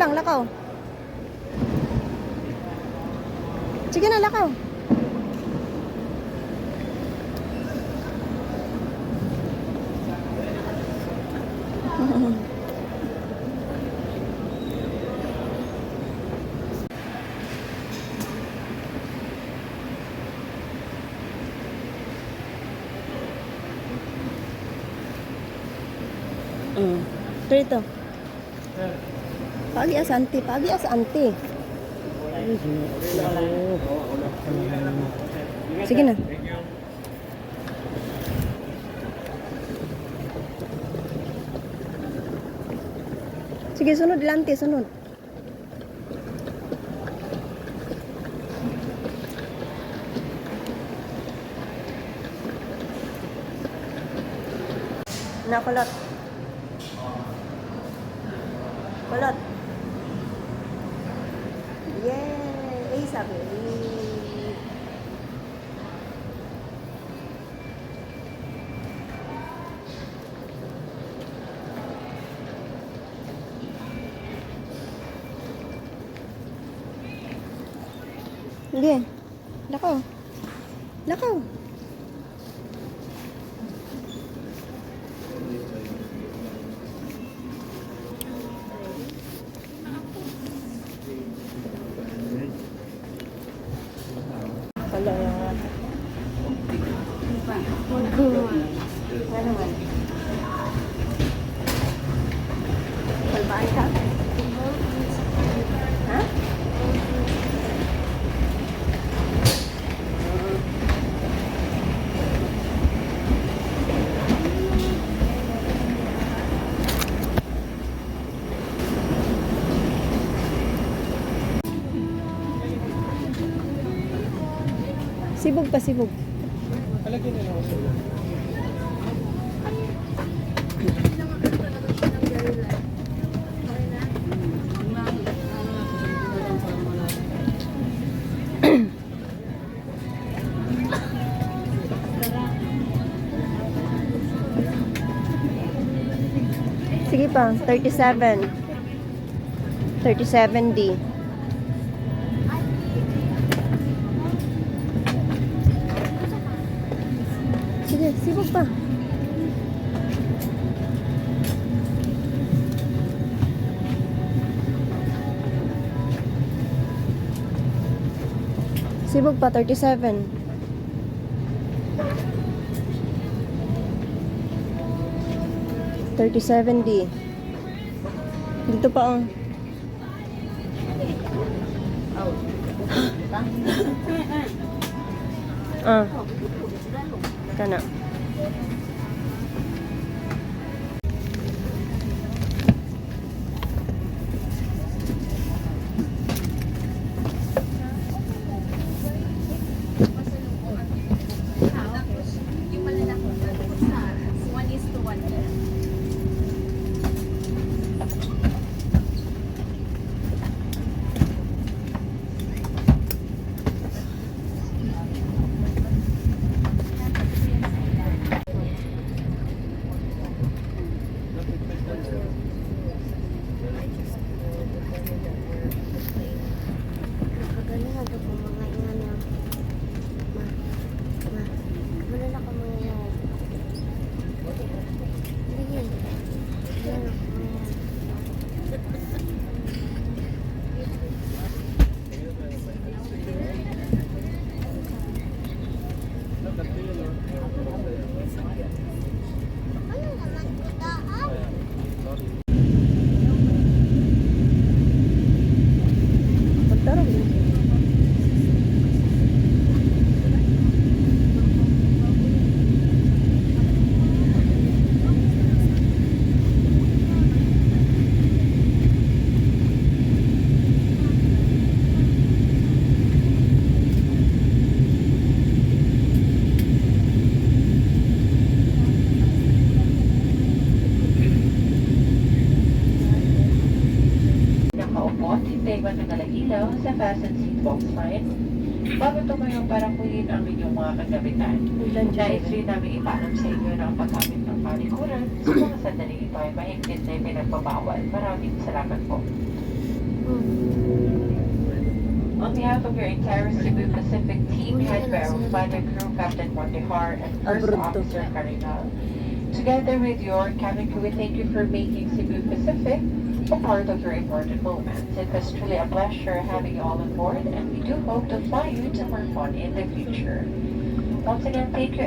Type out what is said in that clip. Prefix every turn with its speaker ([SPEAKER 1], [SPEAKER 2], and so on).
[SPEAKER 1] lang, lakaw. Sige na, lakaw. Ito. Pagi asanti, pagi asanti. Sige na. Sige, sunod lanti, sunod. Nakulot. Kulot. Yay! Sabi. Sige. Lakaw. Lakaw. Wala yan. Ano naman? Kalbaan ka? Ha? Sibog pa, sibog.
[SPEAKER 2] Palagyan na lang ako sila.
[SPEAKER 1] Sige pa, 37. 37D. Sige, sibog pa. Sibog pa, 37. 37D. Dito pa ang. Kana.
[SPEAKER 3] Hintay ba ng alagilaw sa fasten seat box sign? Bago tumayo para kunin ang inyong mga kagamitan. Nais rin namin ipaalam sa inyo na ang paggamit ng panikuran sa mga sandaling ito ay mahigpit na ipinagbabawal. Maraming salamat po. On behalf of your entire Cebu Pacific team, head by our flight crew, Captain Montehar and First
[SPEAKER 1] Abroad to.
[SPEAKER 3] Officer Cardinal, together with your cabin crew, we thank you for making Cebu Pacific a part of your important moments. It was truly a pleasure having you all on board, and we do hope to fly you to more fun in the future. Once again, thank you.